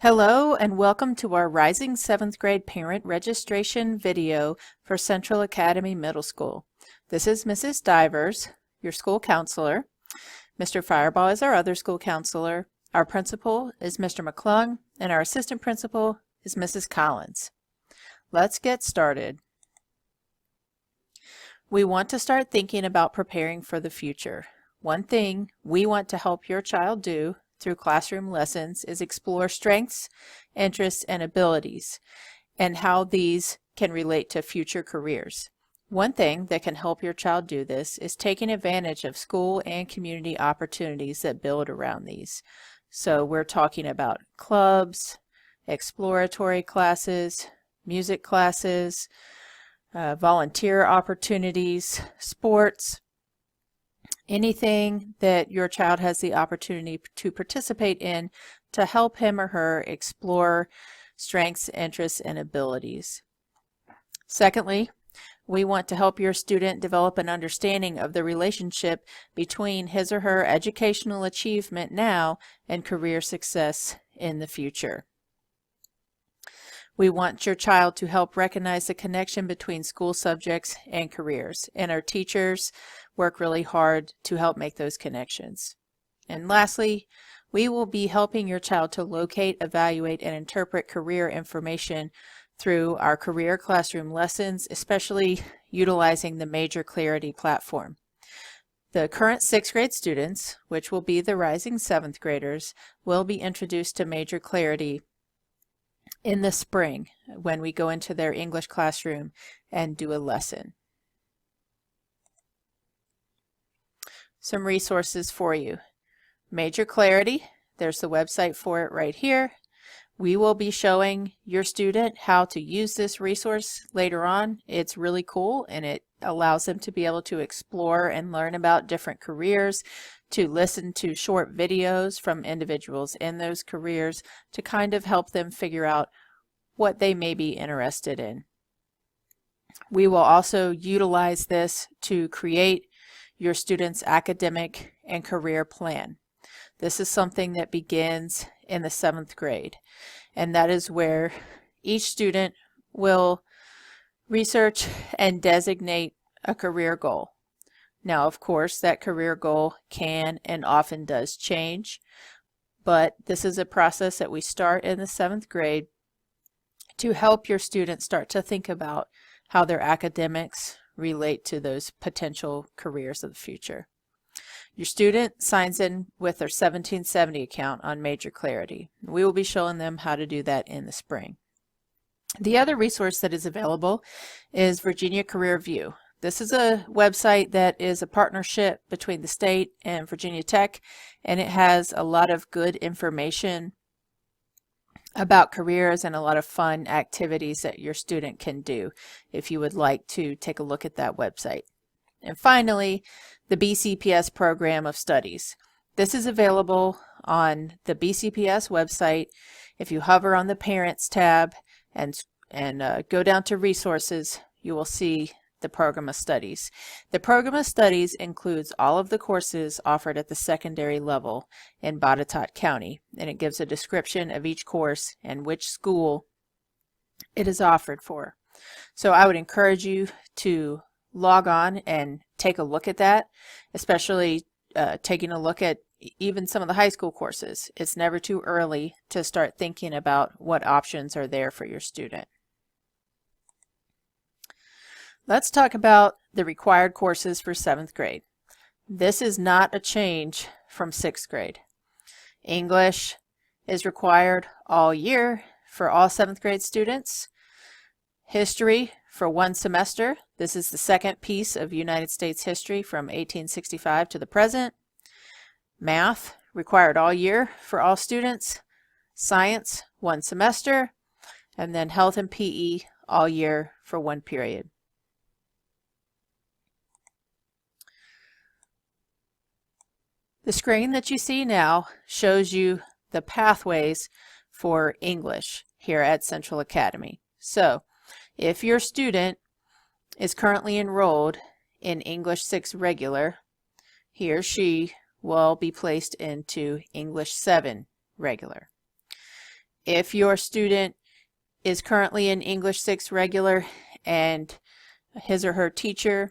Hello and welcome to our Rising 7th grade parent registration video for Central Academy Middle School. This is Mrs. Divers, your school counselor. Mr. Firebaugh is our other school counselor. Our principal is Mr. McClung and our assistant principal is Mrs. Collins. Let's get started. We want to start thinking about preparing for the future. One thing we want to help your child do through classroom lessons is explore strengths, interests, and abilities, and how these can relate to future careers. One thing that can help your child do this is taking advantage of school and community opportunities that build around these. So we're talking about clubs, exploratory classes, music classes, volunteer opportunities, sports, anything that your child has the opportunity to participate in to help him or her explore strengths, interests, and abilities. Secondly, we want to help your student develop an understanding of the relationship between his or her educational achievement now and career success in the future. We want your child to help recognize the connection between school subjects and careers, and our teachers work really hard to help make those connections. And lastly, we will be helping your child to locate, evaluate, and interpret career information through our career classroom lessons, especially utilizing the Major Clarity platform. The current 6th grade students, which will be the rising 7th graders, will be introduced to Major Clarity in the spring when we go into their English classroom and do a lesson. Some resources for you. Major Clarity, there's the website for it right here. We will be showing your student how to use this resource later on. It's really cool and it allows them to be able to explore and learn about different careers, to listen to short videos from individuals in those careers to kind of help them figure out what they may be interested in. We will also utilize this to create your student's academic and career plan. This is something that begins in the 7th grade, and that is where each student will research and designate a career goal. Now, of course, that career goal can and often does change, but this is a process that we start in the 7th grade to help your students start to think about how their academics relate to those potential careers of the future. Your student signs in with their 1770 account on Major Clarity. We will be showing them how to do that in the spring. The other resource that is available is Virginia Career View. This is a website that is a partnership between the state and Virginia Tech, and it has a lot of good information about careers and a lot of fun activities that your student can do if you would like to take a look at that website. And finally, the BCPS Program of Studies. This is available on the BCPS website. If you hover on the Parents tab and go down to Resources, you will see the Program of Studies. The Program of Studies includes all of the courses offered at the secondary level in Botetourt County, and it gives a description of each course and which school it is offered for. So I would encourage you to log on and take a look at that, especially taking a look at even some of the high school courses. It's never too early to start thinking about what options are there for your student. Let's talk about the required courses for 7th grade. This is not a change from 6th grade. English is required all year for all 7th grade students. History for one semester. This is the second piece of United States history from 1865 to the present. Math required all year for all students. Science, one semester. And then health and PE all year for one period. The screen that you see now shows you the pathways for English here at Central Academy. So if your student is currently enrolled in English 6 regular, he or she will be placed into English 7 regular. If your student is currently in English 6 regular and his or her teacher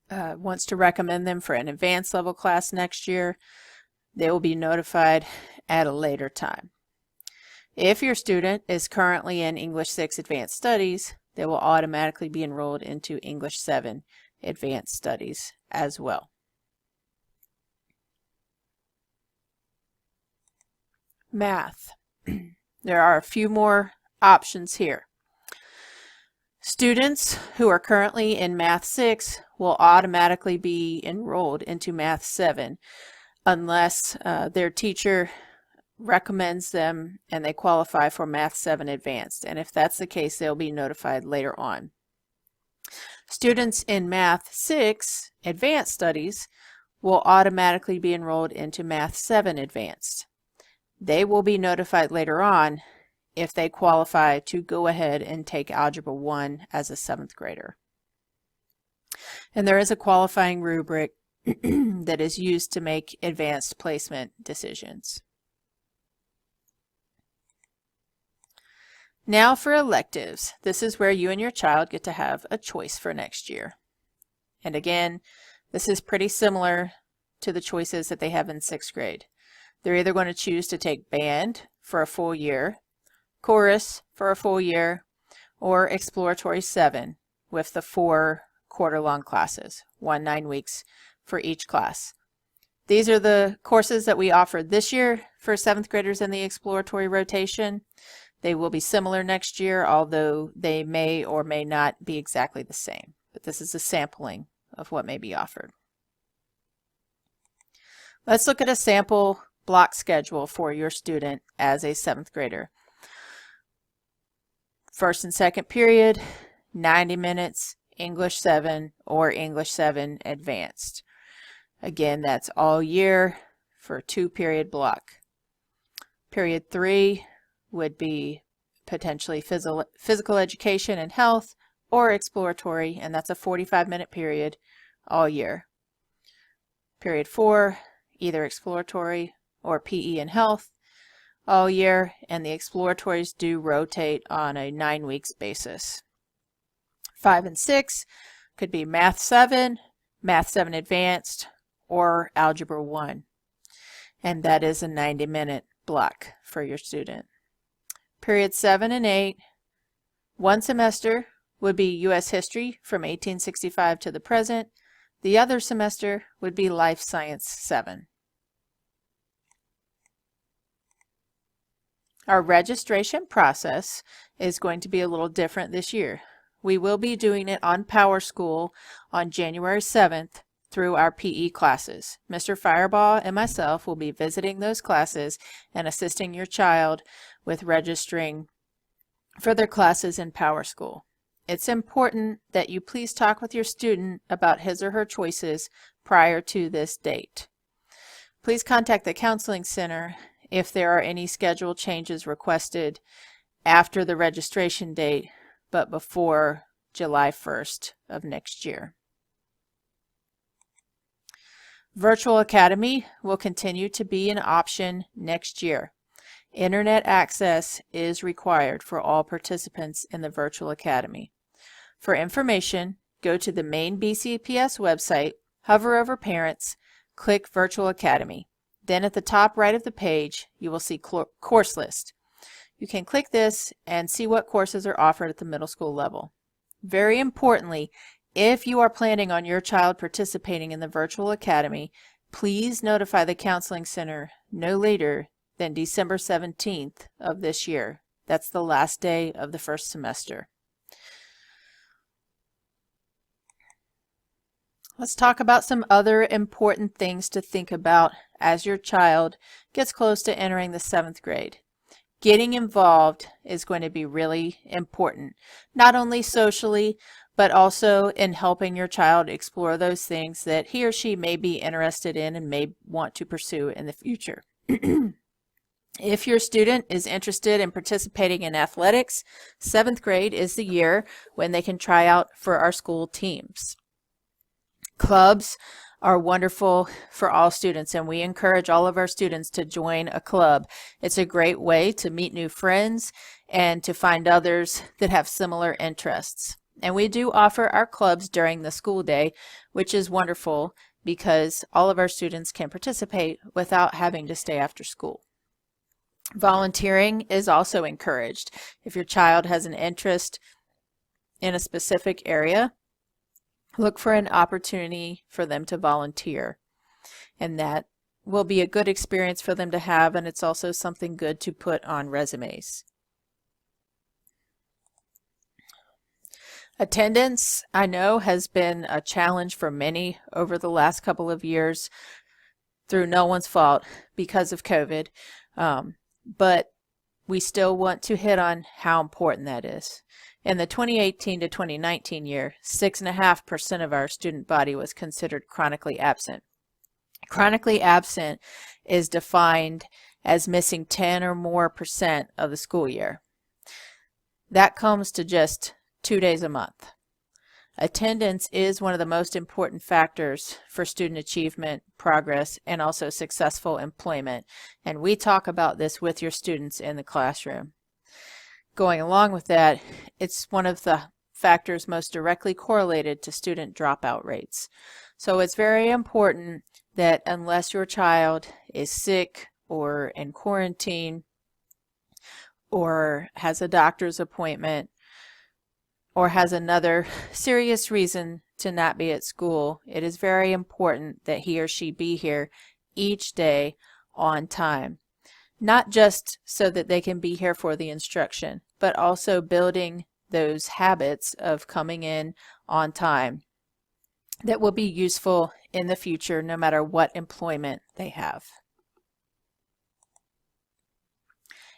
wants to recommend them for an advanced level class next year, they will be notified at a later time. If your student is currently in English 6 Advanced Studies, they will automatically be enrolled into English 7 Advanced Studies as well. Math. There are a few more options here. Students who are currently in Math 6 will automatically be enrolled into Math 7 unless their teacher recommends them and they qualify for Math 7 Advanced. And if that's the case, they'll be notified later on. Students in Math 6 Advanced Studies will automatically be enrolled into Math 7 Advanced. They will be notified later on if they qualify to go ahead and take Algebra 1 as a 7th grader. And there is a qualifying rubric that is used to make advanced placement decisions. Now for electives. This is where you and your child get to have a choice for next year. And again, this is pretty similar to the choices that they have in 6th grade. They're either going to choose to take band for a full year, chorus for a full year, or exploratory 7 with the 4 quarter-long classes, 9 weeks for each class. These are the courses that we offered this year for 7th graders in the exploratory rotation. They will be similar next year, although they may or may not be exactly the same. But this is a sampling of what may be offered. Let's look at a sample block schedule for your student as a 7th grader. First and second period, 90 minutes, English 7 or English 7 Advanced. Again, that's all year for a 2-period block. Period 3 would be potentially physical education and health or exploratory, and that's a 45-minute period all year. Period 4, either exploratory or PE and health all year, and the exploratories do rotate on a 9 weeks basis. 5 and 6 could be Math 7, Math 7 Advanced, or Algebra 1, and that is a 90-minute block for your student. Period 7 and 8, one semester would be U.S. History from 1865 to the present. The other semester would be Life Science 7. Our registration process is going to be a little different this year. We will be doing it on PowerSchool on January 7th through our PE classes. Mr. Firebaugh and myself will be visiting those classes and assisting your child with registering for their classes in PowerSchool. It's important that you please talk with your student about his or her choices prior to this date. Please contact the Counseling Center if there are any schedule changes requested after the registration date, but before July 1st of next year. Virtual Academy will continue to be an option next year. Internet access is required for all participants in the Virtual Academy. For information, go to the main BCPS website, hover over Parents, click Virtual Academy. Then at the top right of the page, you will see course list. You can click this and see what courses are offered at the middle school level. Very importantly, if you are planning on your child participating in the Virtual Academy, please notify the Counseling Center no later than December 17th of this year. That's the last day of the first semester. Let's talk about some other important things to think about as your child gets close to entering the 7th grade. Getting involved is going to be really important, not only socially, but also in helping your child explore those things that he or she may be interested in and may want to pursue in the future. If your student is interested in participating in athletics, 7th grade is the year when they can try out for our school teams. Clubs are wonderful for all students, and we encourage all of our students to join a club. It's a great way to meet new friends and to find others that have similar interests. And we do offer our clubs during the school day, which is wonderful because all of our students can participate without having to stay after school. Volunteering is also encouraged. If your child has an interest in a specific area, look for an opportunity for them to volunteer. And that will be a good experience for them to have, and it's also something good to put on resumes. Attendance, I know, has been a challenge for many over the last couple of years through no one's fault because of COVID. But we still want to hit on how important that is. In the 2018 to 2019 year, 6.5% of our student body was considered chronically absent. Chronically absent is defined as missing 10 or more % of the school year. That comes to just 2 days a month. Attendance is one of the most important factors for student achievement, progress, and also successful employment. And we talk about this with your students in the classroom. Going along with that, it's one of the factors most directly correlated to student dropout rates. So it's very important that unless your child is sick or in quarantine or has a doctor's appointment or has another serious reason to not be at school, it is very important that he or she be here each day on time. Not just so that they can be here for the instruction, but also building those habits of coming in on time that will be useful in the future no matter what employment they have.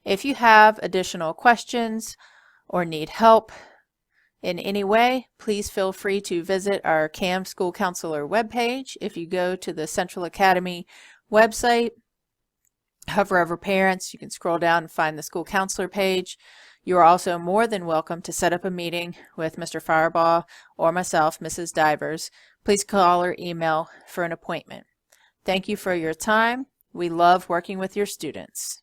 If you have additional questions or need help in any way, please feel free to visit our CAM School Counselor webpage. If you go to the Central Academy website, hover over Parents, you can scroll down and find the School Counselor page. You are also more than welcome to set up a meeting with Mr. Firebaugh or myself, Mrs. Divers. Please call or email for an appointment. Thank you for your time. We love working with your students.